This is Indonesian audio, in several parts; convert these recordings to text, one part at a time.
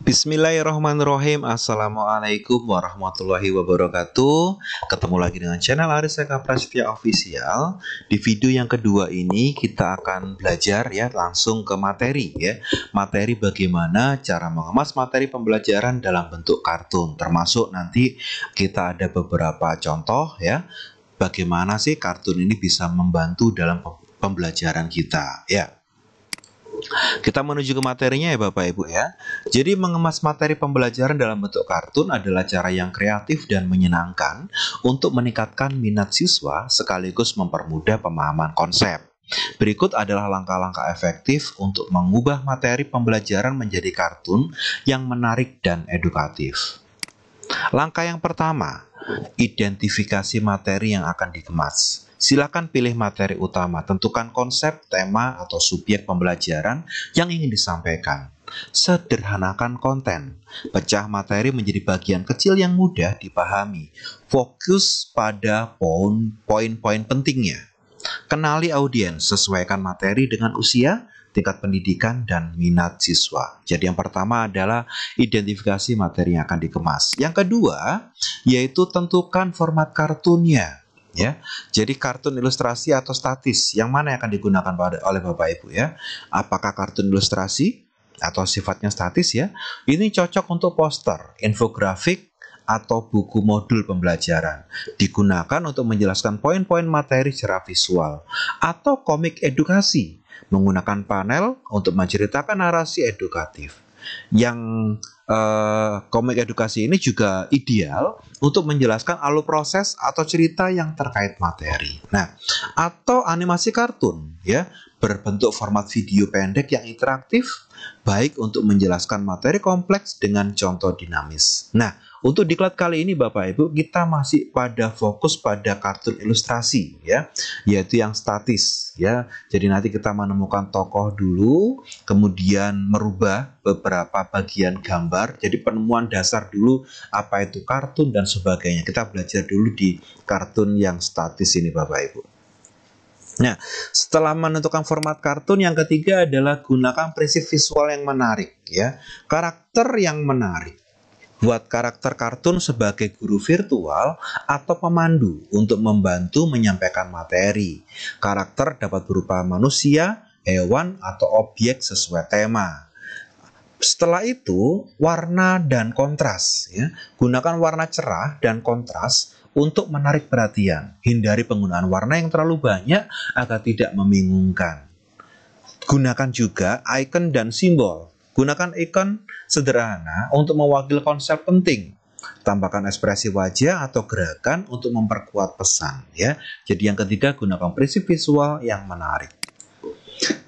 Bismillahirrahmanirrahim. Assalamualaikum warahmatullahi wabarakatuh. Ketemu lagi dengan channel Aris Eka Prasetya Official. Di video yang kedua ini kita akan belajar ya langsung ke materi ya. Materi bagaimana cara mengemas materi pembelajaran dalam bentuk kartun. Termasuk nanti kita ada beberapa contoh ya. Bagaimana sih kartun ini bisa membantu dalam pembelajaran kita ya. Kita menuju ke materinya ya Bapak Ibu ya. Jadi mengemas materi pembelajaran dalam bentuk kartun adalah cara yang kreatif dan menyenangkan untuk meningkatkan minat siswa sekaligus mempermudah pemahaman konsep. Berikut adalah langkah-langkah efektif untuk mengubah materi pembelajaran menjadi kartun yang menarik dan edukatif. Langkah yang pertama, identifikasi materi yang akan dikemas. Silakan pilih materi utama, tentukan konsep, tema, atau subjek pembelajaran yang ingin disampaikan. Sederhanakan konten, pecah materi menjadi bagian kecil yang mudah dipahami. Fokus pada poin-poin pentingnya. Kenali audiens, sesuaikan materi dengan usia, tingkat pendidikan, dan minat siswa. Jadi yang pertama adalah identifikasi materi yang akan dikemas. Yang kedua, yaitu tentukan format kartunnya. Ya, jadi kartun ilustrasi atau statis, yang mana yang akan digunakan oleh Bapak Ibu ya? Apakah kartun ilustrasi atau sifatnya statis ya? Ini cocok untuk poster, infografik, atau buku modul pembelajaran. Digunakan untuk menjelaskan poin-poin materi secara visual, atau komik edukasi, menggunakan panel untuk menceritakan narasi edukatif. Yang komik edukasi ini juga ideal untuk menjelaskan alur proses atau cerita yang terkait materi. Nah, atau animasi kartun ya, berbentuk format video pendek yang interaktif, baik untuk menjelaskan materi kompleks dengan contoh dinamis. Nah, untuk diklat kali ini Bapak Ibu, kita masih pada fokus pada kartun ilustrasi ya, yaitu yang statis ya. Jadi nanti kita menemukan tokoh dulu, kemudian merubah beberapa bagian gambar. Jadi penemuan dasar dulu apa itu kartun dan sebagainya. Kita belajar dulu di kartun yang statis ini Bapak Ibu. Nah, setelah menentukan format kartun, yang ketiga adalah gunakan prinsip visual yang menarik ya. Karakter yang menarik. Buat karakter kartun sebagai guru virtual atau pemandu untuk membantu menyampaikan materi. Karakter dapat berupa manusia, hewan, atau objek sesuai tema. Setelah itu, warna dan kontras ya. Gunakan warna cerah dan kontras untuk menarik perhatian. Hindari penggunaan warna yang terlalu banyak agar tidak membingungkan. Gunakan juga icon dan simbol. Gunakan ikon sederhana untuk mewakili konsep penting. Tambahkan ekspresi wajah atau gerakan untuk memperkuat pesan ya. Jadi yang ketiga, gunakan prinsip visual yang menarik.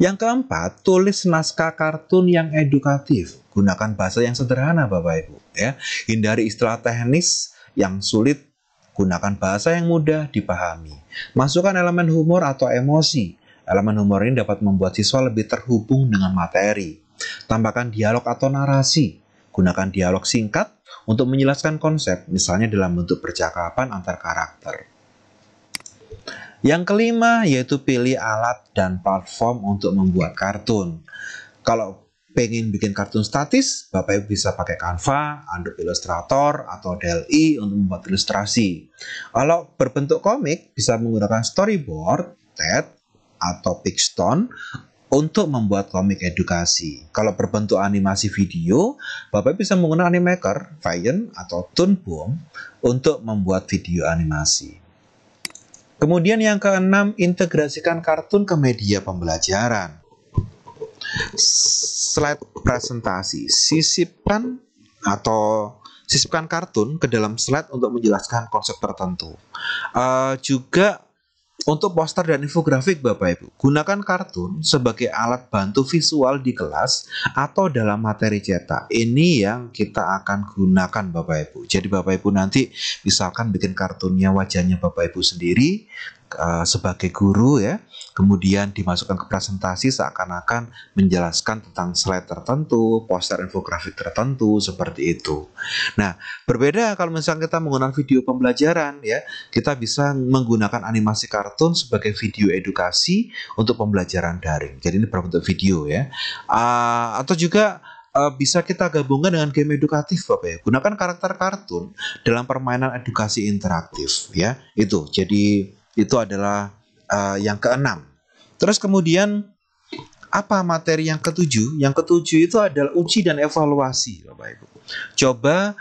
Yang keempat, tulis naskah kartun yang edukatif. Gunakan bahasa yang sederhana Bapak Ibu ya. Hindari istilah teknis yang sulit. Gunakan bahasa yang mudah dipahami. Masukkan elemen humor atau emosi. Elemen humor ini dapat membuat siswa lebih terhubung dengan materi. Tambahkan dialog atau narasi. Gunakan dialog singkat untuk menjelaskan konsep, misalnya dalam bentuk percakapan antar karakter. Yang kelima, yaitu pilih alat dan platform untuk membuat kartun. Kalau pengen bikin kartun statis, Bapak Ibu bisa pakai Canva, Adobe Illustrator, atau DALL-E untuk membuat ilustrasi. Kalau berbentuk komik, bisa menggunakan storyboard, TED, atau Pixton untuk membuat komik edukasi. Kalau berbentuk animasi video, Bapak bisa menggunakan Animaker, Vine, atau Toon Boom untuk membuat video animasi. Kemudian yang keenam, integrasikan kartun ke media pembelajaran. Slide presentasi. Sisipkan kartun ke dalam slide untuk menjelaskan konsep tertentu. Juga untuk poster dan infografik Bapak Ibu, gunakan kartun sebagai alat bantu visual di kelas atau dalam materi cetak. Ini yang kita akan gunakan Bapak Ibu. Jadi Bapak Ibu nanti misalkan bikin kartunnya wajahnya Bapak Ibu sendiri sebagai guru ya. Kemudian dimasukkan ke presentasi seakan-akan menjelaskan tentang slide tertentu, poster infografik tertentu, seperti itu. Nah, berbeda kalau misalnya kita menggunakan video pembelajaran ya, kita bisa menggunakan animasi kartun sebagai video edukasi untuk pembelajaran daring. Jadi ini berbentuk video ya. Atau juga bisa kita gabungkan dengan game edukatif Bapak ya. Gunakan karakter kartun dalam permainan edukasi interaktif ya. Itu. Jadi itu adalah yang keenam. Terus kemudian apa materi yang ketujuh? Yang ketujuh itu adalah uji dan evaluasi Bapak Ibu. Coba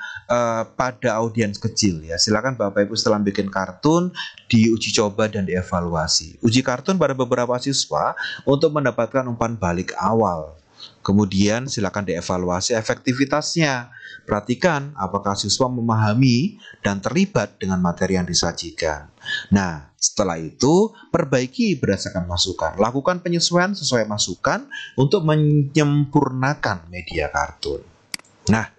pada audiens kecil ya. Silakan Bapak Ibu setelah bikin kartun diuji coba dan dievaluasi. Uji kartun pada beberapa siswa untuk mendapatkan umpan balik awal. Kemudian silakan dievaluasi efektivitasnya. Perhatikan apakah siswa memahami dan terlibat dengan materi yang disajikan. Nah, setelah itu perbaiki berdasarkan masukan. Lakukan penyesuaian sesuai masukan untuk menyempurnakan media kartun. Nah,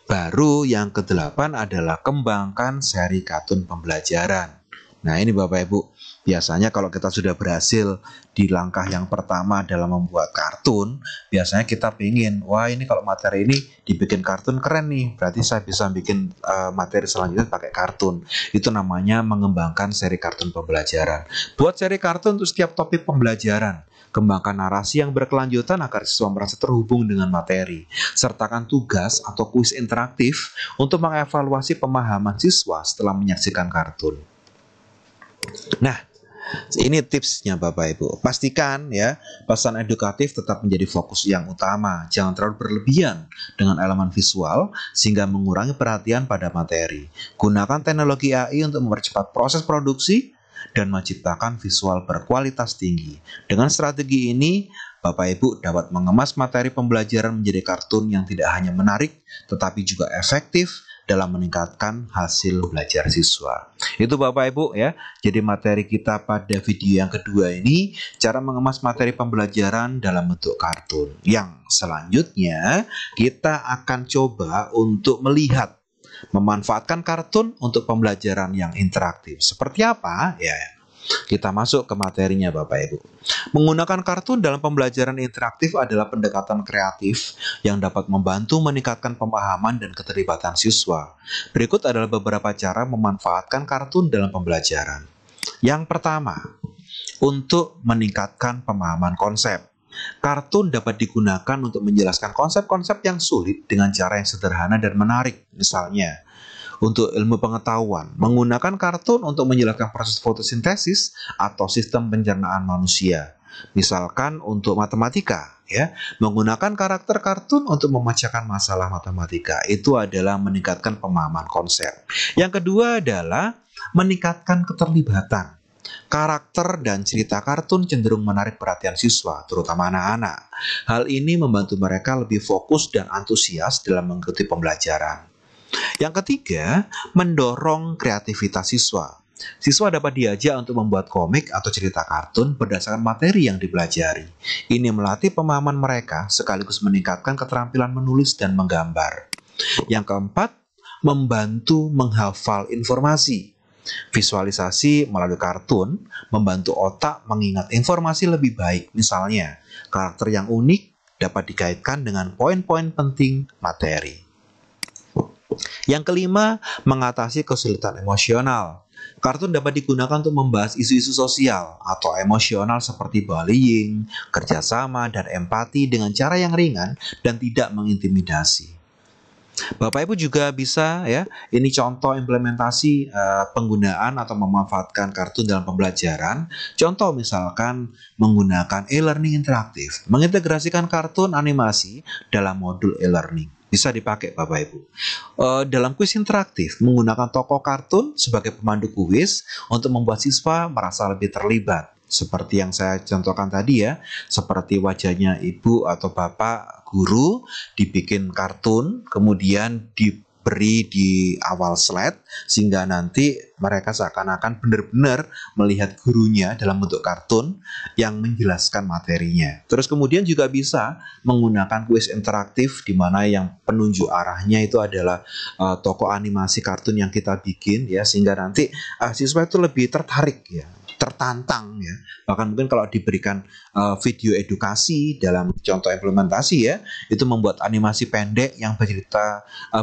baru yang kedelapan adalah kembangkan seri kartun pembelajaran. Nah, ini Bapak Ibu, biasanya kalau kita sudah berhasil di langkah yang pertama dalam membuat kartun, biasanya kita pengen, wah ini kalau materi ini dibikin kartun keren nih, berarti saya bisa bikin materi selanjutnya pakai kartun. Itu namanya mengembangkan seri kartun pembelajaran. Buat seri kartun untuk setiap topik pembelajaran. Kembangkan narasi yang berkelanjutan agar siswa merasa terhubung dengan materi. Sertakan tugas atau kuis interaktif untuk mengevaluasi pemahaman siswa setelah menyaksikan kartun. Nah, ini tipsnya Bapak Ibu. Pastikan ya, pesan edukatif tetap menjadi fokus yang utama. Jangan terlalu berlebihan dengan elemen visual sehingga mengurangi perhatian pada materi. Gunakan teknologi AI untuk mempercepat proses produksi dan menciptakan visual berkualitas tinggi. Dengan strategi ini, Bapak Ibu dapat mengemas materi pembelajaran menjadi kartun yang tidak hanya menarik, tetapi juga efektif dalam meningkatkan hasil belajar siswa. Itu Bapak Ibu ya. Jadi materi kita pada video yang kedua ini, cara mengemas materi pembelajaran dalam bentuk kartun. Yang selanjutnya kita akan coba untuk melihat memanfaatkan kartun untuk pembelajaran yang interaktif. Seperti apa? Ya, kita masuk ke materinya Bapak Ibu. Menggunakan kartun dalam pembelajaran interaktif adalah pendekatan kreatif yang dapat membantu meningkatkan pemahaman dan keterlibatan siswa. Berikut adalah beberapa cara memanfaatkan kartun dalam pembelajaran. Yang pertama, untuk meningkatkan pemahaman konsep. Kartun dapat digunakan untuk menjelaskan konsep-konsep yang sulit dengan cara yang sederhana dan menarik. Misalnya, untuk ilmu pengetahuan, menggunakan kartun untuk menjelaskan proses fotosintesis atau sistem pencernaan manusia. Misalkan untuk matematika, ya, menggunakan karakter kartun untuk memecahkan masalah matematika. Itu adalah meningkatkan pemahaman konsep. Yang kedua adalah meningkatkan keterlibatan. Karakter dan cerita kartun cenderung menarik perhatian siswa, terutama anak-anak. Hal ini membantu mereka lebih fokus dan antusias dalam mengikuti pembelajaran. Yang ketiga, mendorong kreativitas siswa. Siswa dapat diajak untuk membuat komik atau cerita kartun berdasarkan materi yang dipelajari. Ini melatih pemahaman mereka sekaligus meningkatkan keterampilan menulis dan menggambar. Yang keempat, membantu menghafal informasi. Visualisasi melalui kartun membantu otak mengingat informasi lebih baik. Misalnya, karakter yang unik dapat dikaitkan dengan poin-poin penting materi. Yang kelima, mengatasi kesulitan emosional. Kartun dapat digunakan untuk membahas isu-isu sosial atau emosional seperti bullying, kerjasama, dan empati dengan cara yang ringan dan tidak mengintimidasi. Bapak Ibu juga bisa ya, ini contoh implementasi penggunaan atau memanfaatkan kartun dalam pembelajaran. Contoh misalkan menggunakan e-learning interaktif, mengintegrasikan kartun animasi dalam modul e-learning. Bisa dipakai Bapak Ibu. Dalam kuis interaktif, menggunakan tokoh kartun sebagai pemandu kuis untuk membuat siswa merasa lebih terlibat. Seperti yang saya contohkan tadi ya, seperti wajahnya ibu atau bapak guru dibikin kartun, kemudian diberi di awal slide, sehingga nanti mereka seakan-akan benar-benar melihat gurunya dalam bentuk kartun yang menjelaskan materinya. Terus kemudian juga bisa menggunakan kuis interaktif di mana yang penunjuk arahnya itu adalah tokoh animasi kartun yang kita bikin ya, sehingga nanti siswa itu lebih tertarik ya, tertantang ya. Bahkan mungkin kalau diberikan video edukasi dalam contoh implementasi ya, itu membuat animasi pendek yang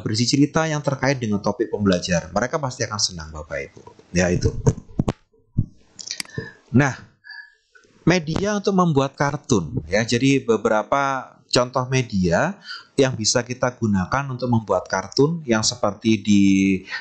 berisi cerita yang terkait dengan topik pembelajaran. Mereka pasti akan senang Bapak Ibu. Ya itu. Nah, media untuk membuat kartun ya. Jadi beberapa contoh media yang bisa kita gunakan untuk membuat kartun yang seperti di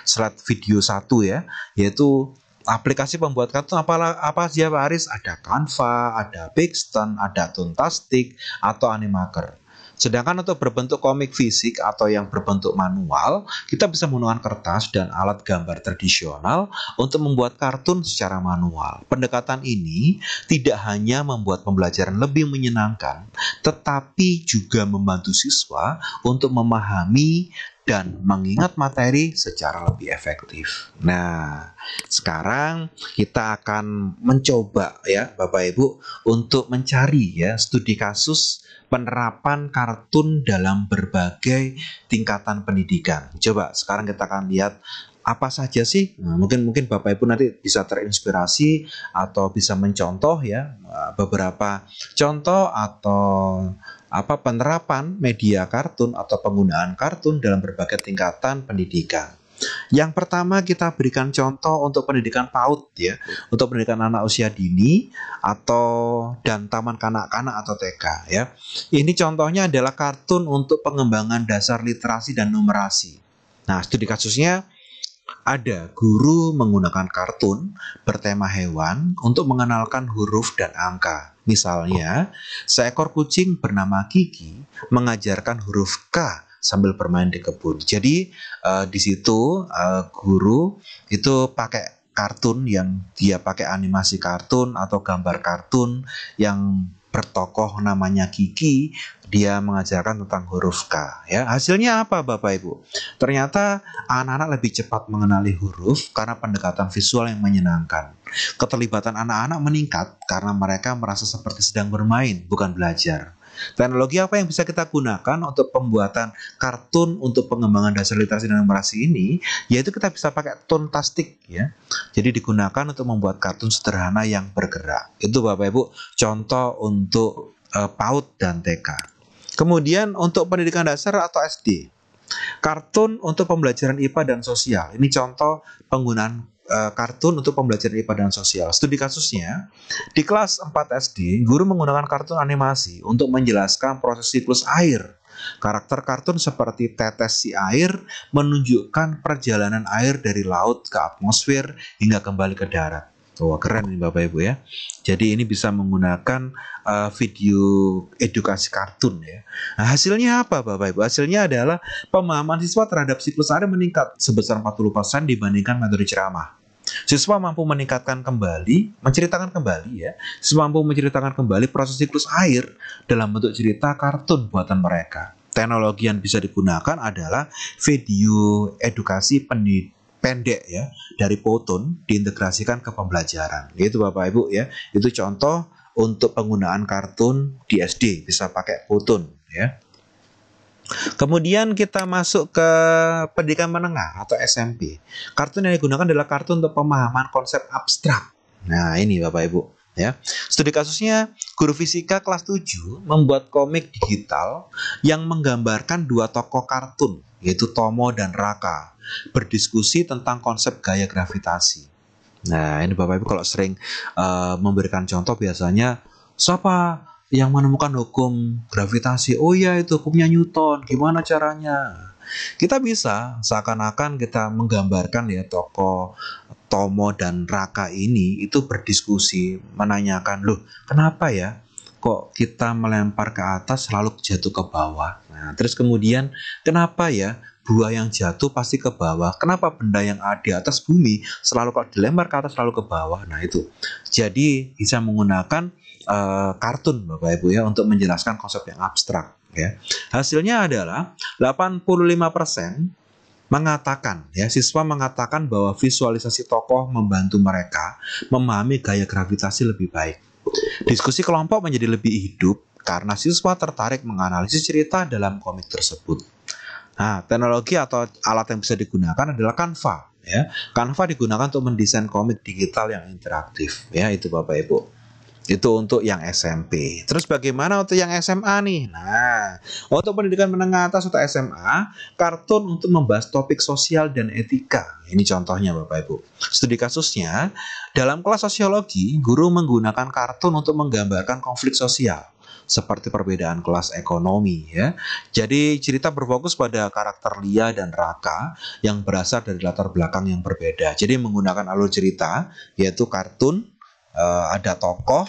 slide video 1 ya, yaitu aplikasi pembuat kartun apa aja Pak Aris? Ada Canva, ada Pixton, ada Toontastic, atau Animaker. Sedangkan untuk berbentuk komik fisik atau yang berbentuk manual, kita bisa menggunakan kertas dan alat gambar tradisional untuk membuat kartun secara manual. Pendekatan ini tidak hanya membuat pembelajaran lebih menyenangkan, tetapi juga membantu siswa untuk memahami dan mengingat materi secara lebih efektif. Nah, sekarang kita akan mencoba ya Bapak Ibu untuk mencari ya studi kasus penerapan kartun dalam berbagai tingkatan pendidikan. Coba sekarang kita akan lihat apa saja sih. Nah, mungkin Bapak Ibu nanti bisa terinspirasi atau bisa mencontoh ya beberapa contoh atau penerapan media kartun atau penggunaan kartun dalam berbagai tingkatan pendidikan. Yang pertama kita berikan contoh untuk pendidikan PAUD ya, untuk pendidikan anak usia dini dan taman kanak-kanak atau TK ya. Ini contohnya adalah kartun untuk pengembangan dasar literasi dan numerasi. Nah, studi kasusnya ada guru menggunakan kartun bertema hewan untuk mengenalkan huruf dan angka. Misalnya, seekor kucing bernama Kiki mengajarkan huruf K sambil bermain di kebun. Jadi di situ guru itu pakai kartun yang dia pakai animasi kartun atau gambar kartun yang bertokoh namanya Kiki, dia mengajarkan tentang huruf K ya. Hasilnya apa Bapak Ibu? Ternyata anak-anak lebih cepat mengenali huruf karena pendekatan visual yang menyenangkan. Keterlibatan anak-anak meningkat karena mereka merasa seperti sedang bermain, bukan belajar. Teknologi apa yang bisa kita gunakan untuk pembuatan kartun untuk pengembangan dasar literasi dan numerasi ini, yaitu kita bisa pakai Toontastic ya. Jadi digunakan untuk membuat kartun sederhana yang bergerak. Itu Bapak Ibu contoh untuk PAUD dan TK. Kemudian untuk pendidikan dasar atau SD, kartun untuk pembelajaran IPA dan sosial. Ini contoh penggunaan kartun untuk pembelajaran IPA dan sosial. Studi kasusnya, di kelas 4 SD, guru menggunakan kartun animasi untuk menjelaskan proses siklus air. Karakter kartun seperti tetes si air menunjukkan perjalanan air dari laut ke atmosfer hingga kembali ke darat. Wah, keren ini Bapak Ibu ya. Jadi ini bisa menggunakan video edukasi kartun ya. Nah, hasilnya apa Bapak Ibu? Hasilnya adalah pemahaman siswa terhadap siklus air meningkat sebesar 40% dibandingkan metode ceramah. Siswa mampu menceritakan kembali proses siklus air dalam bentuk cerita kartun buatan mereka. Teknologi yang bisa digunakan adalah video edukasi pendek ya dari Powtoon diintegrasikan ke pembelajaran. Gitu Bapak Ibu ya. Itu contoh untuk penggunaan kartun di SD, bisa pakai Powtoon ya. Kemudian kita masuk ke pendidikan menengah atau SMP. Kartun yang digunakan adalah kartun untuk pemahaman konsep abstrak. Nah, ini Bapak Ibu ya. Studi kasusnya, guru fisika kelas 7 membuat komik digital yang menggambarkan dua tokoh kartun, yaitu Tomo dan Raka, berdiskusi tentang konsep gaya gravitasi. Nah, ini Bapak Ibu kalau sering memberikan contoh biasanya, siapa yang menemukan hukum gravitasi? Oh ya, itu hukumnya Newton. Gimana caranya? Kita bisa seakan-akan kita menggambarkan ya tokoh Tomo dan Raka ini itu berdiskusi, menanyakan, loh kenapa ya kok kita melempar ke atas lalu jatuh ke bawah? Nah, terus kemudian kenapa ya buah yang jatuh pasti ke bawah? Kenapa benda yang ada di atas bumi selalu kalau dilempar ke atas selalu ke bawah? Nah itu. Jadi bisa menggunakan kartun Bapak Ibu ya untuk menjelaskan konsep yang abstrak ya. Hasilnya adalah 85% mengatakan ya, siswa mengatakan bahwa visualisasi tokoh membantu mereka memahami gaya gravitasi lebih baik. Diskusi kelompok menjadi lebih hidup karena siswa tertarik menganalisis cerita dalam komik tersebut. Nah, teknologi atau alat yang bisa digunakan adalah Canva ya. Canva digunakan untuk mendesain komik digital yang interaktif ya, itu Bapak Ibu. Itu untuk yang SMP. Terus bagaimana untuk yang SMA nih? Nah, untuk pendidikan menengah atas atau SMA, kartun untuk membahas topik sosial dan etika. Ini contohnya Bapak Ibu. Studi kasusnya, dalam kelas sosiologi, guru menggunakan kartun untuk menggambarkan konflik sosial. seperti perbedaan kelas ekonomi ya. Jadi cerita berfokus pada karakter Lia dan Raka yang berasal dari latar belakang yang berbeda. Jadi menggunakan alur cerita yaitu kartun, ada tokoh,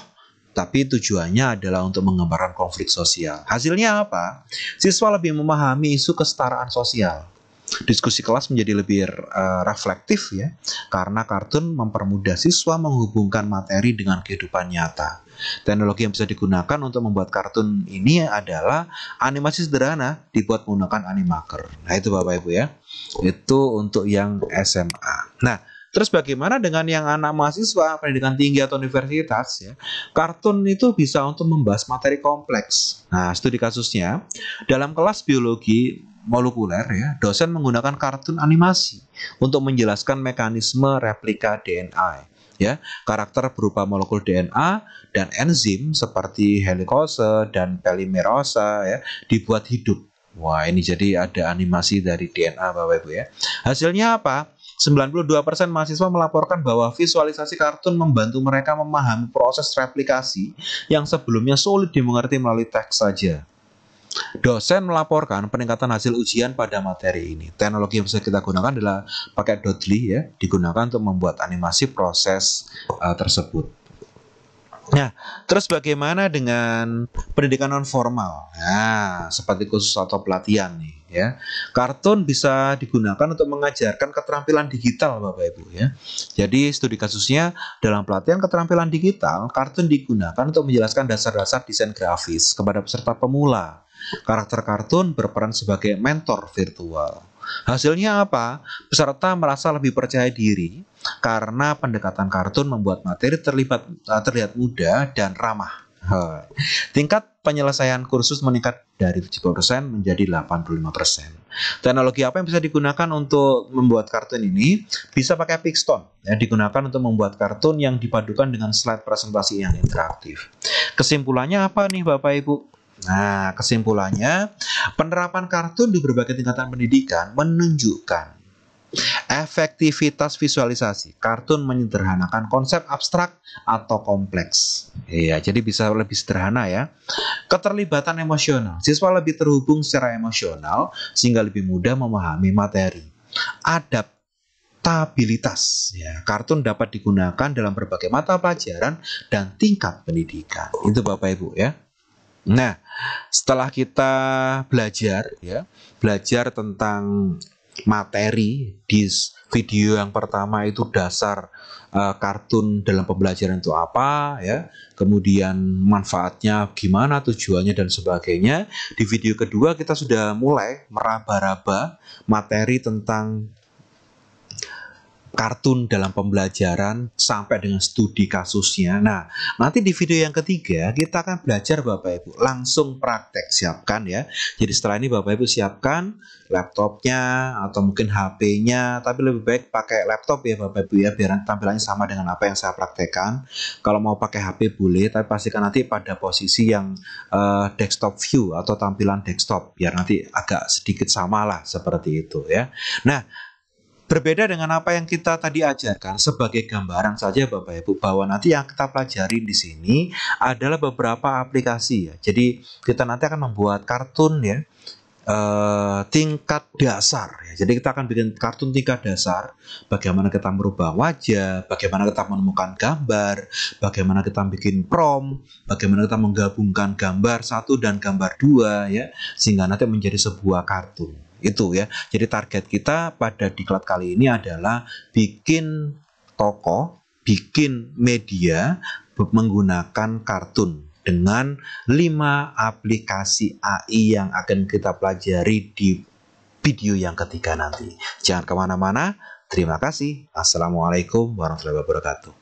tapi tujuannya adalah untuk menggambarkan konflik sosial. Hasilnya apa? Siswa lebih memahami isu kesetaraan sosial. Diskusi kelas menjadi lebih reflektif ya, karena kartun mempermudah siswa menghubungkan materi dengan kehidupan nyata. Teknologi yang bisa digunakan untuk membuat kartun ini adalah animasi sederhana dibuat menggunakan Animaker. Nah itu Bapak Ibu ya, itu untuk yang SMA. Nah terus bagaimana dengan yang anak mahasiswa pendidikan tinggi atau universitas ya? Kartun itu bisa untuk membahas materi kompleks. Nah studi kasusnya dalam kelas biologi molekuler ya, dosen menggunakan kartun animasi untuk menjelaskan mekanisme replika DNA ya. Karakter berupa molekul DNA dan enzim seperti helikose dan polimerase ya dibuat hidup. Wah, ini jadi ada animasi dari DNA Bapak Ibu ya. Hasilnya apa? 92% mahasiswa melaporkan bahwa visualisasi kartun membantu mereka memahami proses replikasi yang sebelumnya sulit dimengerti melalui teks saja. Dosen melaporkan peningkatan hasil ujian pada materi ini. Teknologi yang bisa kita gunakan adalah pakai Dodly ya, digunakan untuk membuat animasi proses tersebut. Nah, terus bagaimana dengan pendidikan non formal? Nah, seperti khusus atau pelatihan nih ya. Kartun bisa digunakan untuk mengajarkan keterampilan digital Bapak Ibu ya. Jadi studi kasusnya dalam pelatihan keterampilan digital, kartun digunakan untuk menjelaskan dasar-dasar desain grafis kepada peserta pemula. Karakter kartun berperan sebagai mentor virtual. Hasilnya apa? Peserta merasa lebih percaya diri karena pendekatan kartun membuat materi terlihat mudah dan ramah. Tingkat penyelesaian kursus meningkat dari 70% menjadi 85%. Teknologi apa yang bisa digunakan untuk membuat kartun ini? Bisa pakai Pixton, ya, digunakan untuk membuat kartun yang dipadukan dengan slide presentasi yang interaktif. Kesimpulannya apa nih Bapak Ibu? Nah, kesimpulannya, penerapan kartun di berbagai tingkatan pendidikan menunjukkan efektivitas visualisasi. Kartun menyederhanakan konsep abstrak atau kompleks. Iya, jadi bisa lebih sederhana ya. Keterlibatan emosional. Siswa lebih terhubung secara emosional sehingga lebih mudah memahami materi. Adaptabilitas. Ya, kartun dapat digunakan dalam berbagai mata pelajaran dan tingkat pendidikan. Itu Bapak Ibu ya. Nah, setelah kita belajar tentang materi di video yang pertama itu dasar kartun dalam pembelajaran itu apa ya, kemudian manfaatnya gimana, tujuannya dan sebagainya. Di video kedua kita sudah mulai meraba-raba materi tentang kartun dalam pembelajaran sampai dengan studi kasusnya. Nah, nanti di video yang ketiga kita akan belajar Bapak Ibu langsung praktek, siapkan ya. Jadi setelah ini Bapak Ibu siapkan laptopnya atau mungkin HP-nya, tapi lebih baik pakai laptop ya Bapak Ibu ya, biar tampilannya sama dengan apa yang saya praktekkan. Kalau mau pakai HP boleh, tapi pastikan nanti pada posisi yang desktop view atau tampilan desktop, biar nanti agak sedikit sama lah seperti itu ya. Nah, berbeda dengan apa yang kita tadi ajarkan, sebagai gambaran saja Bapak Ibu, bahwa nanti yang kita pelajari di sini adalah beberapa aplikasi ya. Jadi kita nanti akan membuat kartun ya, tingkat dasar ya. Jadi kita akan bikin kartun tingkat dasar, bagaimana kita merubah wajah, bagaimana kita menemukan gambar, bagaimana kita bikin prompt, bagaimana kita menggabungkan gambar 1 dan gambar 2 ya, sehingga nanti menjadi sebuah kartun. Itu ya. Jadi target kita pada diklat kali ini adalah bikin tokoh, bikin media menggunakan kartun dengan 5 aplikasi AI yang akan kita pelajari di video yang ketiga nanti. Jangan kemana-mana. Terima kasih. Assalamualaikum warahmatullahi wabarakatuh.